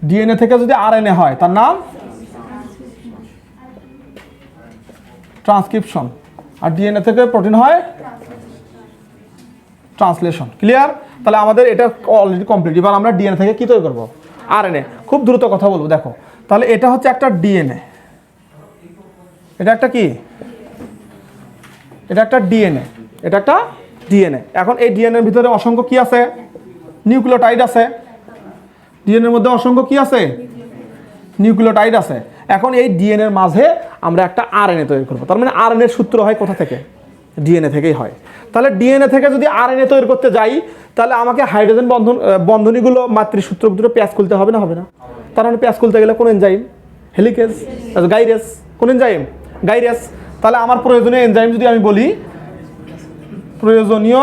ডিএনএ থেকে যদি আরএনএ হয় তার নাম ট্রান্সক্রিপশন। আর ডিএনএ থেকে প্রোটিন হয় ট্রান্সলেশন। ক্লিয়ার? তাহলে আমাদের এটা অলরেডি কমপ্লিট। এবার আমরা ডিএনএ থেকে কি তৈরি করব? আরএনএ। খুব দ্রুত কথা বলবো, দেখো। তাহলে এটা হচ্ছে একটা ডিএনএ, এটা একটা কি? এটা একটা ডিএনএ, এটা একটা ডিএনএ। এখন এই ডিএনএর ভিতরে অসংখ্য কি আছে? নিউক্লিওটাইড আছে। ডিএনএর মধ্যে অসংখ্য কি আছে? নিউক্লিওটাইড আছে। এখন এই ডিএনএর মাঝে আমরা একটা আরএনএ তৈরি করব। তার মানে আরএনএর সূত্র হয় কোথা থেকে? ডিএনএ থেকেই হয়। তাহলে ডিএনএ থেকে যদি আরএনএ তৈরি করতে যাই, তাহলে আমাকে হাইড্রোজেন বন্ধনীগুলো মাতৃসূত্র দুটো পেঁয়াজ খুলতে হবে না? হবে না? তার মানে পেঁয়াজ খুলতে গেলে কোন এনজাইম? হেলিকেজ, গাইরেস। কোন এনজাইম? গাইরেস। তাহলে আমার প্রয়োজনীয় এনজাইম যদি আমি বলি, প্রয়োজনীয়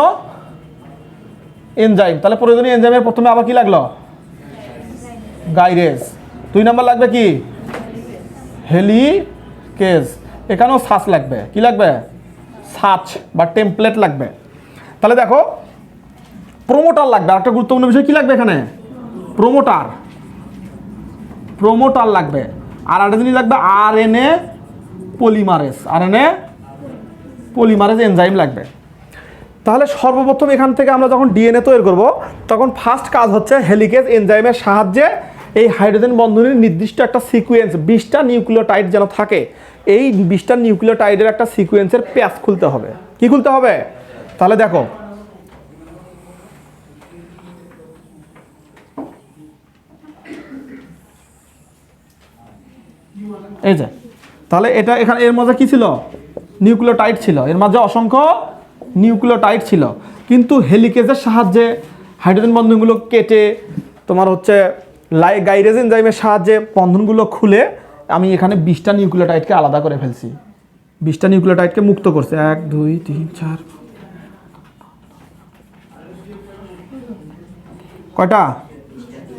এনজাইম, তাহলে প্রয়োজনীয় এনজাইমের প্রথমে আবার কি লাগলো? গাইরেস। 2 নাম্বার লাগবে কি? হেলিকেজ। এখানেও সাচ লাগবে। কি লাগবে? সাচ বা টেমপ্লেট লাগবে। তাহলে দেখো প্রোমোটার লাগবে। আরেকটা গুরুত্বপূর্ণ বিষয় কি লাগবে এখানে? প্রোমোটার। প্রোমোটার লাগবে। আর একটা জিনিস লাগবে RNA polymerase. RNA polymerase enzyme লাগবে। তাহলে সর্বপ্রথম এখান থেকে আমরা যখন ডিএনএ তৈরি করব, তখন ফার্স্ট কাজ হচ্ছে হেলিকেজ এনজাইমের সাহায্যে এই হাইড্রোজেন বন্ধনের নির্দিষ্ট একটা সিকোয়েন্স, 20টা নিউক্লিওটাইড যেন থাকে, এই 20টা নিউক্লিওটাইডের একটা সিকোয়েন্সের প্যাচ খুলতে হবে। কি খুলতে হবে? তাহলে দেখো এই যে, তাহলে এটা এখানে এর মাঝে কি ছিল? নিউক্লিওটাইড ছিল। এর মাঝে অসংখ্য নিউক্লিওটাইড ছিল। কিন্তু হেলিকেজের সাহায্যে হাইড্রোজেন বন্ধনগুলো কেটে তোমার হচ্ছে গাইরেজ এনজাইমের সাহায্যে বন্ধনগুলো খুলে আমি এখানে 20টা নিউক্লিওটাইডকে আলাদা করে ফেলছি। 20টা নিউক্লিওটাইডকে মুক্ত করছে। 1 2 3 4 কয়টা?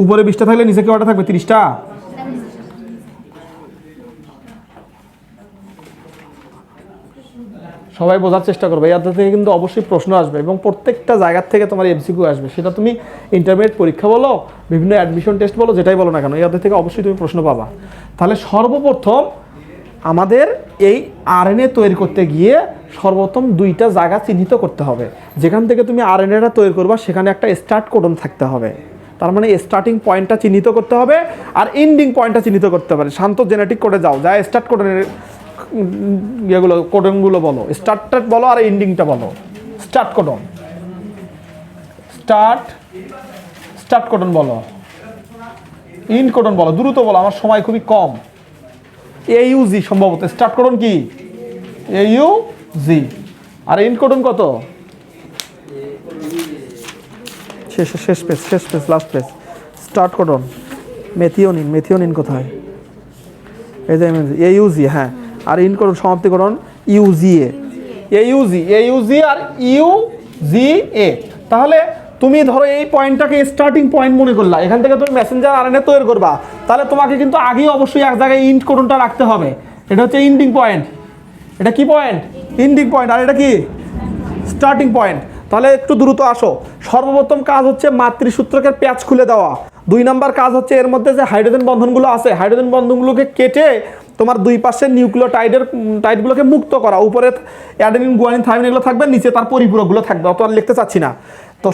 উপরে 20টা থাকলে নিচে কয়টা থাকবে? 30টা। সবাই বোঝার চেষ্টা করবে। এই অধ্যায় থেকে কিন্তু অবশ্যই প্রশ্ন আসবে এবং প্রত্যেকটা জায়গার থেকে তোমার এমসিকিউ আসবে। সেটা তুমি ইন্টারমিডিয়েট পরীক্ষা বলো, বিভিন্ন অ্যাডমিশন টেস্ট বলো, যেটাই বলো না কেন, এই অধ্যায় থেকে অবশ্যই তুমি প্রশ্ন পাবা। তাহলে সর্বপ্রথম আমাদের এই আরএনএ তৈরি করতে গিয়ে সর্বপ্রথম 2টা জায়গা চিহ্নিত করতে হবে। যেখান থেকে তুমি আরএনএটা তৈরি করবা সেখানে একটা স্টার্ট কোডন থাকতে হবে। তার মানে স্টার্টিং পয়েন্টটা চিহ্নিত করতে হবে আর এন্ডিং পয়েন্টটা চিহ্নিত করতে হবে। শান্ত জেনেটিক কোডে যাও, যা স্টার্ট কোডনের ইয়েগুলো কোডনগুলো বলো, স্টার্টটা বলো আর এন্ডিংটা বলো। স্টার্ট কোডন, স্টার্ট কোডন বলো, ইন্ড কোডন বলো, দ্রুত বলো, আমার সময় খুবই কম। AUG সম্ভবত স্টার্ট কোডন কি? AUG। আর ইন্ড কোডন কত? শেষ page last page. Start codon methionine কোথায়? এই যে AUG, হ্যাঁ। আর ইন্ড কোডন সমাপ্তিকরণ UGA। AUG আর UGA। তাহলে তুমি ধরো এই পয়েন্টটাকে স্টার্টিং পয়েন্ট মনে করলা, এখান থেকে তুমি মেসেঞ্জার আরএনএ তৈরি করবা, তাহলে তোমাকে কিন্তু আগেই অবশ্যই এক জায়গায় ইন্ড কোডনটা রাখতে হবে। এটা হচ্ছে ইন্ডিং পয়েন্ট। এটা কি পয়েন্ট? Ending point. আর এটা কি? Starting point. তাহলে একটু দ্রুত আসো। সর্বপ্রথম কাজ হচ্ছে মাতৃসূত্রকের প্যাচ খুলে দেওয়া। 2 নাম্বার কাজ হচ্ছে এর মধ্যে যে হাইড্রোজেন বন্ধনগুলো আছে, হাইড্রোজেন বন্ধনগুলোকে কেটে তোমার দুই পাশের টাইডগুলোকে মুক্ত করা। উপরে অ্যাডেনিন, গুয়ানিন, থাইমিন এগুলো থাকবে, নিচে তার পরিপূরকগুলো থাকবে, অত আর লিখতে চাচ্ছি না। তো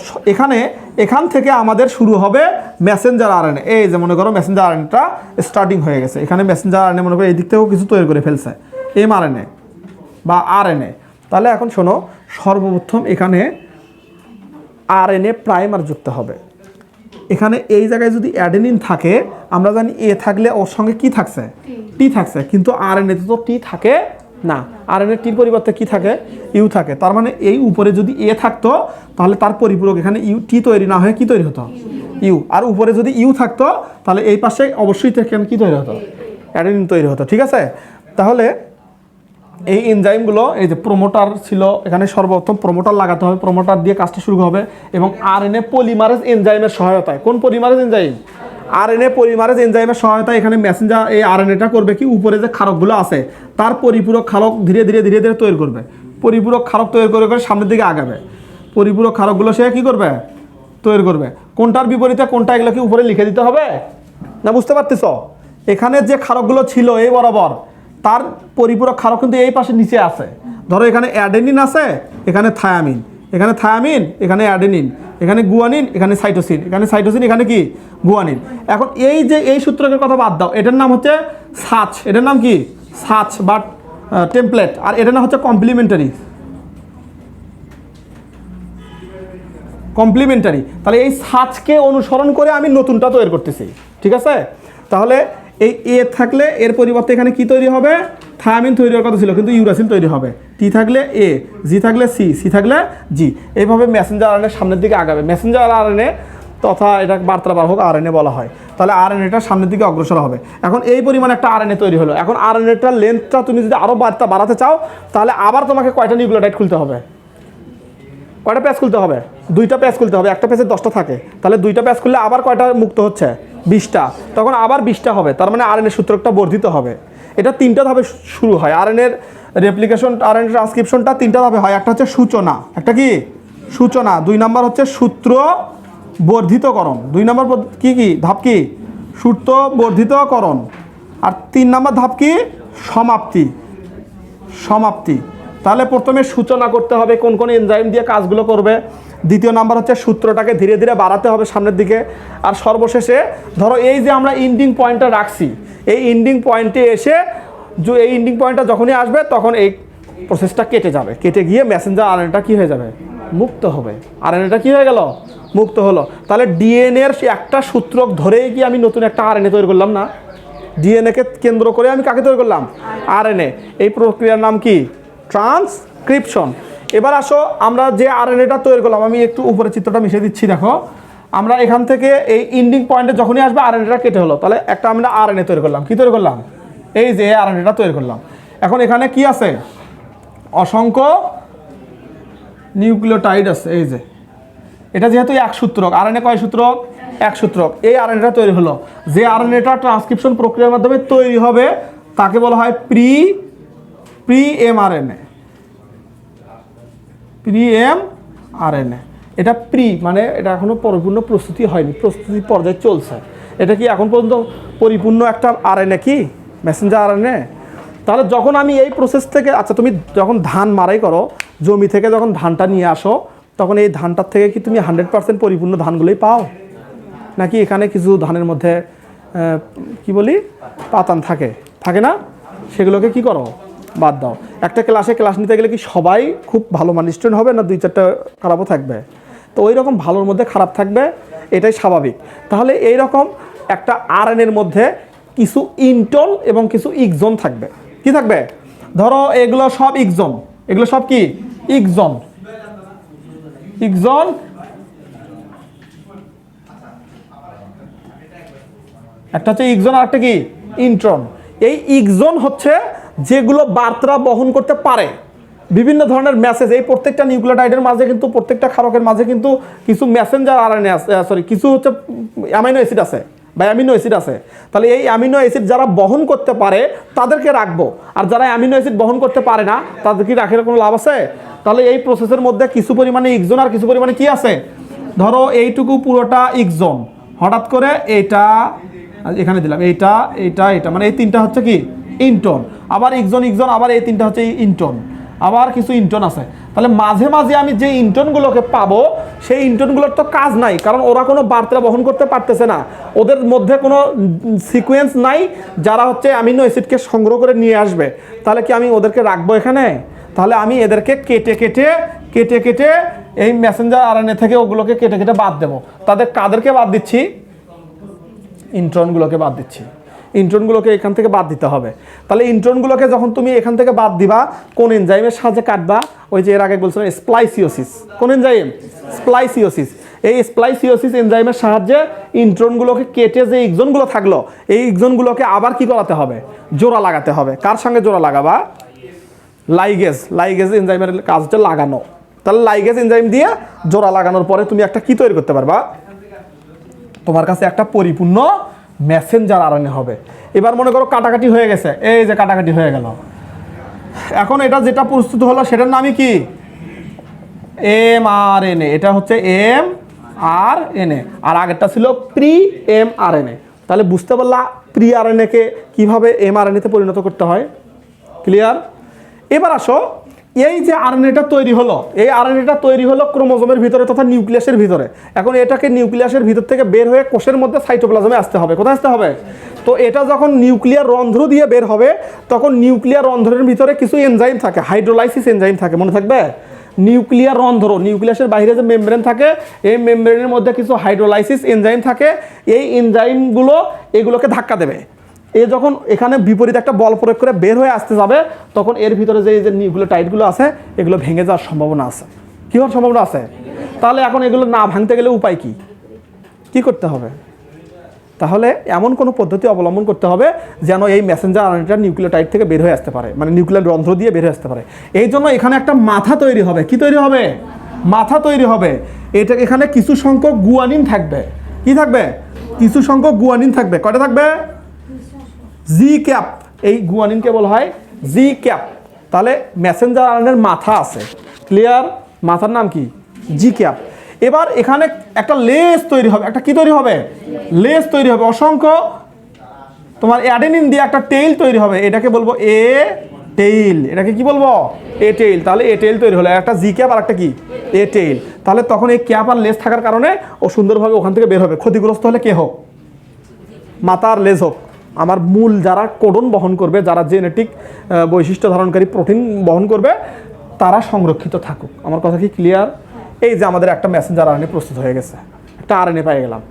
এখান থেকে আমাদের শুরু হবে মেসেঞ্জার আরএনএ। এই যে মনে করো মেসেঞ্জার আরএনএটা স্টার্টিং হয়ে গেছে, এখানে মেসেঞ্জার আরএনএ মনে করো এই দিক থেকেও কিছু তৈরি করে ফেলছে, এমআরএনএ বা আরএনএ। তাহলে এখন শোনো, সর্বপ্রথম এখানে আরএনএ প্রাইমার যুক্ত হবে। এখানে এই জায়গায় যদি অ্যাডেনিন থাকে, আমরা জানি এ থাকলে ওর সঙ্গে কি থাকছে, টি থাকছে, কিন্তু আরএনএতে তো টি থাকে না, আরএনএ টির পরিবর্তে কি থাকে, ইউ থাকে। তার মানে এই উপরে যদি এ থাকতো তাহলে তার পরিপূরক এখানে ইউ, টি তৈরি না হয়ে কি তৈরি হতো, ইউ। আর উপরে যদি ইউ থাকতো তাহলে এই পাশে অবশ্যই এখানে কি তৈরি হতো, অ্যাডেনিন তৈরি হতো। ঠিক আছে, তাহলে এই এনজাইমগুলো, এই যে প্রোমোটার ছিল এখানে, সর্বপ্রথম প্রোমোটার লাগাতে হবে, প্রোমোটার দিয়ে কাজটা শুরু হবে। এবং আরএনএ পলিমারেজ এনজাইমের সহায়তায়, কোন পলিমারেজ এনজাইম, আরএনএ পলিমারেজ এনজাইমের সহায়তায় এখানে মেসেঞ্জার এই আরএনএটা করবে কি, উপরে যে ক্ষারকগুলো আছে তার পরিপূরক ক্ষারক ধীরে ধীরে ধীরে ধীরে তৈরি করবে, পরিপূরক ক্ষারক তৈরি করে করে সামনের দিকে আগাবে, পরিপূরক ক্ষারকগুলো সে কি করবে, তৈরি করবে। কোনটার বিপরীতে কোনটা, এগুলো কি উপরে লিখে দিতে হবে না, বুঝতে পারতেছ? এখানে যে ক্ষারকগুলো ছিল এই বরাবর, তার পরিপূরক ক্ষারক কিন্তু এই পাশে নিচে আছে। ধরো এখানে অ্যাডেনিন আছে, এখানে থায়ামিন, এখানে থায়ামিন, এখানে অ্যাডেনিন, এখানে গুয়ানিন, এখানে সাইটোসিন, এখানে সাইটোসিন, এখানে কি গুয়ানিন। এখন এই যে এই সূত্রকের কথা বাদ দাও, এটার নাম হচ্ছে সাচ, এটার নাম কি সাচ বা টেমপ্লেট, আর এটার নাম হচ্ছে কমপ্লিমেন্টারি। তাহলে এই সাচকে অনুসরণ করে আমি নতুনটা তৈরি করতেছি। ঠিক আছে, তাহলে এই এ থাকলে এর পরিবর্তে এখানে কি তৈরি হবে, থায়ামিন তৈরি হওয়ার কথা ছিল, কিন্তু ইউরাসিল তৈরি হবে। টি থাকলে এ, জি থাকলে সি, সি থাকলে জি। এইভাবে মেসেঞ্জার আরএনএ সামনের দিকে আগাবে। মেসেঞ্জার আরএনএ তথা এটা বার্তাবাহক আরএনএ বলা হয়। তাহলে আরএনএটা সামনের দিকে অগ্রসর হবে। এখন এই পরিমাণে একটা আরএনএ তৈরি হলো। এখন আরএনএটার লেন্থটা তুমি যদি আরও বাড়াতে চাও, তাহলে আবার তোমাকে কয়টা নিউক্লিওটাইড খুলতে হবে, কয়টা প্যাচ খুলতে হবে, 2টা প্যাচ খুলতে হবে। একটা প্যাচে 10টা থাকে, তাহলে 2টা প্যাচ খুললে আবার কয়টা মুক্ত হচ্ছে, 20টা, তখন আবার 20টা হবে। তার মানে আরএনএ সূত্রকটা বর্ধিত হবে। এটা 3টা ধাপে শুরু হয়। আরএনএর রেপ্লিকেশন, আরএনএ ট্রান্সক্রিপশনটা 3টা ধাপে হয়। একটা হচ্ছে সূচনা, একটা কি সূচনা, 2 নাম্বার হচ্ছে সূত্র বর্ধিতকরণ, 2 নাম্বার কি ধাপ কি সূত্র বর্ধিতকরণ, আর 3 নাম্বার ধাপ কি সমাপ্তি। তাহলে প্রথমে সূচনা করতে হবে, কোন কোন এনজাইম দিয়ে কাজগুলো করবে। দ্বিতীয় নাম্বার হচ্ছে সূত্রটাকে ধীরে ধীরে বাড়াতে হবে সামনের দিকে। আর সর্বশেষে ধরো এই যে আমরা ইন্ডিং পয়েন্টটা রাখছি, এই ইন্ডিং পয়েন্টে এসে এই ইন্ডিং পয়েন্টটা যখনই আসবে তখন এই প্রসেসটা কেটে যাবে, কেটে গিয়ে মেসেঞ্জার আরএনএটা কি হয়ে যাবে, মুক্ত হবে। আরএনএটা কি হয়ে গেল, মুক্ত হলো। তাহলে ডিএনএর একটা সূত্রক ধরেই কি আমি নতুন একটা আরএনএ তৈরি করলাম না, ডিএনএকে কেন্দ্র করে আমি কাকে তৈরি করলাম, আরএনএ। এই প্রক্রিয়ার নাম কি, ট্রান্সক্রিপশন। এবার আসো, আমরা যে আরএনএটা তৈরি করলাম, আমি একটু উপরে চিত্রটা মিশিয়ে দিচ্ছি, দেখো আমরা এখান থেকে এই ইন্ডিং পয়েন্টে যখনই আসবে আরএনএটা কেটে হলো, তাহলে একটা আমরা আরএনএ তৈরি করলাম। কি তৈরি করলাম, এই যে আরএনএটা তৈরি করলাম। এখন এখানে কি আছে, অসংখ্য নিউক্লিওটাইড আছে। এই যে এটা যেহেতু 1 সূত্রক, আরএনএ কয় সূত্রক, 1 সূত্রক, এই আরএনএটা তৈরি হলো। যে আরএনএটা ট্রান্সক্রিপশন প্রক্রিয়ার মাধ্যমে তৈরি হবে তাকে বলা হয় প্রি এমআরএনএ। এটা প্রি মানে এটা এখনো পরিপূর্ণ প্রস্তুতি হয়নি, প্রস্তুতি পর্যায়ে চলছে। এটা কি এখন পর্যন্ত পরিপূর্ণ একটা আরএনএ কি, মেসেঞ্জার আরএনএ। তাহলে যখন আমি এই প্রসেস থেকে, আচ্ছা তুমি যখন ধান মারাই করো, জমি থেকে যখন ধানটা নিয়ে আসো, তখন এই ধানটার থেকে কি তুমি 100% পরিপূর্ণ ধানগুলোই পাও, নাকি এখানে কিছু ধানের মধ্যে কি বলি পাতান থাকে না, সেগুলোকে কি করো, বাদ দাও। একটা ক্লাস নিতে গেলে কি সবাই খুব ভালো মানের স্টুডেন্ট হবে, না 2-4টা খারাপও থাকবে? তো ওই রকম ভালোর মধ্যে খারাপ থাকবে, এটাই স্বাভাবিক। তাহলে এই রকম একটা আরএনএর মধ্যে কিছু ইন্টন এবং কিছু ইকজন থাকবে। কি থাকবে, ধরো এগুলো সব ইকজন, এগুলো সব কি ইকজন, একটা হচ্ছে ইকজন আর একটা কি ইন্ট্রন। এই ইকজন হচ্ছে যেগুলো বার্তা বহন করতে পারে, বিভিন্ন ধরনের মেসেজ। এই প্রত্যেকটা নিউক্লিওটাইডের মাঝে কিন্তু, প্রত্যেকটা ক্ষারকের মাঝে কিন্তু কিছু মেসেঞ্জার আরএনএ আছে, কিছু হচ্ছে অ্যামাইনো অ্যাসিড আছে বা অ্যামিনো অ্যাসিড আছে। তাহলে এই অ্যামিনো অ্যাসিড যারা বহন করতে পারে তাদেরকে রাখবো, আর যারা অ্যামিনো অ্যাসিড বহন করতে পারে না তাদের কি রাখার কোনো লাভ আছে? তাহলে এই প্রসেসের মধ্যে কিছু পরিমাণে ইকজন আর কিছু পরিমাণে কি আছে, ধরো এইটুকু পুরোটা ইকজন হঠাৎ করে এইটা এখানে দিলাম, এইটা এইটা এটা, মানে এই তিনটা হচ্ছে কি ইন্টন, আবার ইকজন ইকজন, আবার এই তিনটা হচ্ছে ইন্টন, আবার কিছু ইন্টন আছে। তাহলে মাঝে মাঝে আমি যে ইন্টনগুলোকে পাবো সেই ইন্টনগুলোর তো কাজ নাই, কারণ ওরা কোনো বার্তা বহন করতে পারতেছে না, ওদের মধ্যে কোনো সিকোয়েন্স নাই যারা হচ্ছে অ্যামিনো অ্যাসিডকে সংগ্রহ করে নিয়ে আসবে। তাহলে কি আমি ওদেরকে রাখবো এখানে? তাহলে আমি এদেরকে কেটে কেটে কেটে কেটে এই মেসেঞ্জার আরএনএ থেকে ওগুলোকে কেটে কেটে বাদ দেবো। কাদেরকে বাদ দিচ্ছি? ইন্ট্রনগুলোকে বাদ দিচ্ছি। ইন্ট্রনগুলোকে এখান থেকে বাদ দিতে হবে। তাহলে ইন্ট্রনগুলোকে যখন তুমি এখান থেকে বাদ দিবা, কোন এনজাইমের সাহায্যে কাটবা? ওই যে এর আগে বলছিলাম স্প্লাইসিওসিস। কোন এনজাইম? স্প্লাইসিওসিস। এই স্প্লাইসিওসিস এনজাইমের সাহায্যে ইন্ট্রনগুলোকে কেটে যে এক্সনগুলো থাকলো, এই এক্সনগুলোকে আবার কি করাতে হবে? জোড়া লাগাতে হবে। কার সঙ্গে জোড়া লাগাবা? লাইগেজ। লাইগেজ এনজাইমের কাজ হচ্ছে লাগানো। তাহলে লাইগেজ এনজাইম দিয়ে জোড়া লাগানোর পরে তুমি একটা কি তৈরি করতে পারবা? তোমার কাছে একটা পরিপূর্ণ মেসেঞ্জার আরএনএ হবে। এবার মনে করো কাটাকাটি হয়ে গেছে, এই যে কাটাকাটি হয়ে গেল, এখন এটা যেটা প্রস্তুত হলো সেটার নামই কি? এমআরএনএ। এটা হচ্ছে এমআরএনএ, আর আগেরটা ছিল প্রি এমআরএনএ। তাহলে বুঝতে পারলা প্রি আরএনএকে কিভাবে এমআরএনএতে পরিণত করতে হয়। ক্লিয়ার? এবার আসো, এই যে আরএনএটা তৈরি হলো, এই আরএনএটা তৈরি হলো ক্রোমোজোমের ভিতরে তথা নিউক্লিয়াসের ভিতরে। এখন এটাকে নিউক্লিয়াসের ভিতর থেকে বের হয়ে কোষের মধ্যে সাইটোপ্লাজমে আসতে হবে। কোথায় আসতে হবে? তো এটা যখন নিউক্লিয়ার রন্ধ্র দিয়ে বের হবে, তখন নিউক্লিয়ার রন্ধ্রের ভিতরে কিছু এনজাইম থাকে, হাইড্রোলাইসিস এনজাইম থাকে, মনে থাকবে? নিউক্লিয়ার রন্ধ্র, নিউক্লিয়াসের বাইরে যে মেমব্রেন থাকে, এই মেমব্রেনের মধ্যে কিছু হাইড্রোলাইসিস এনজাইম থাকে। এই এনজাইমগুলো এগুলোকে ধাক্কা দেবে। এ যখন এখানে বিপরীত একটা বল প্রয়োগ করে বের হয়ে আসতে যাবে, তখন এর ভিতরে যে নিউক্লিওটাইডগুলো আছে এগুলো ভেঙে যাওয়ার সম্ভাবনা আছে। কী হওয়ার সম্ভাবনা আছে? তাহলে এখন এগুলো না ভাঙতে গেলে উপায় কি? কি করতে হবে? তাহলে এমন কোনো পদ্ধতি অবলম্বন করতে হবে যেন এই মেসেঞ্জার আরএনএটা নিউক্লিওটাইড থেকে বের হয়ে আসতে পারে, মানে নিউক্লিয়ার রন্ধ্র দিয়ে বের হয়ে আসতে পারে। এই জন্য এখানে একটা মাথা তৈরি হবে। কি তৈরি হবে? মাথা তৈরি হবে। এটা এখানে কিছু সংখ্যক গুয়ানিন থাকবে। কি থাকবে? কিছু সংখ্যক গুয়ানিন থাকবে। কয়টা থাকবে? জি ক্যাপ। এই গুয়ানিনকে বলা হয় জি ক্যাপ। তাহলে মেসেঞ্জার আরএনএর মাথা আছে। ক্লিয়ার? মাথার নাম কি? জি ক্যাপ। এবার এখানে একটা লেস তৈরি হবে। একটা কি তৈরি হবে? লেস তৈরি হবে। অসংখ্য তোমার অ্যাডেনিন দিয়ে একটা টেইল তৈরি হবে। এটাকে বলবো এ টেইল। এটাকে কি বলবো? এ টেইল। তাহলে এ টেইল তৈরি হলো। একটা জি ক্যাপ আর একটা কি? এ টেইল। তাহলে তখন এই ক্যাপ আর লেস থাকার কারণে ও সুন্দরভাবে ওখান থেকে বের হবে। ক্ষতিগ্রস্ত হলে কে হোক? মাথা আর লেজ হোক। আমার মূল যারা কোডন বহন করবে, যারা জেনেটিক বৈশিষ্ট্য ধারণকারী প্রোটিন বহন করবে, তারা সংরক্ষিত থাকুক। আমার কথা কি ক্লিয়ার? এই যে আমাদের একটা মেসেঞ্জার আরএনএ প্রস্তুত হয়ে গেছে, একটা আরএনএ পেয়ে গেলাম।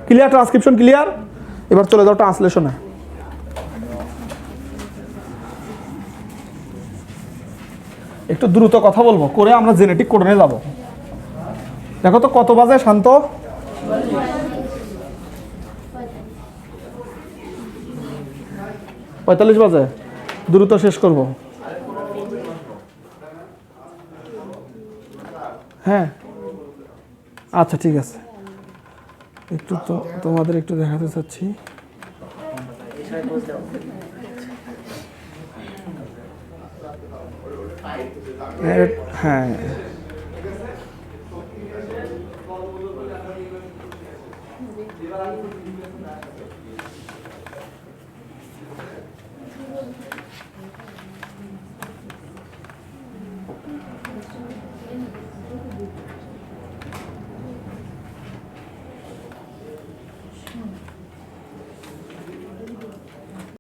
ক্লিয়ার? Transcription clear? এবার চলে যাও ট্রান্সলেশনে। একটু দ্রুত কথা বলবো করে আমরা জেনেটিক কোডনে যাব। দেখো তো কত বাজে শান্ত? 45 বাজে। দ্রুত শেষ করব। হ্যাঁ, আচ্ছা ঠিক আছে। একটু তো তোমাদের একটু দেখাতে চাচ্ছি। হ্যাঁ,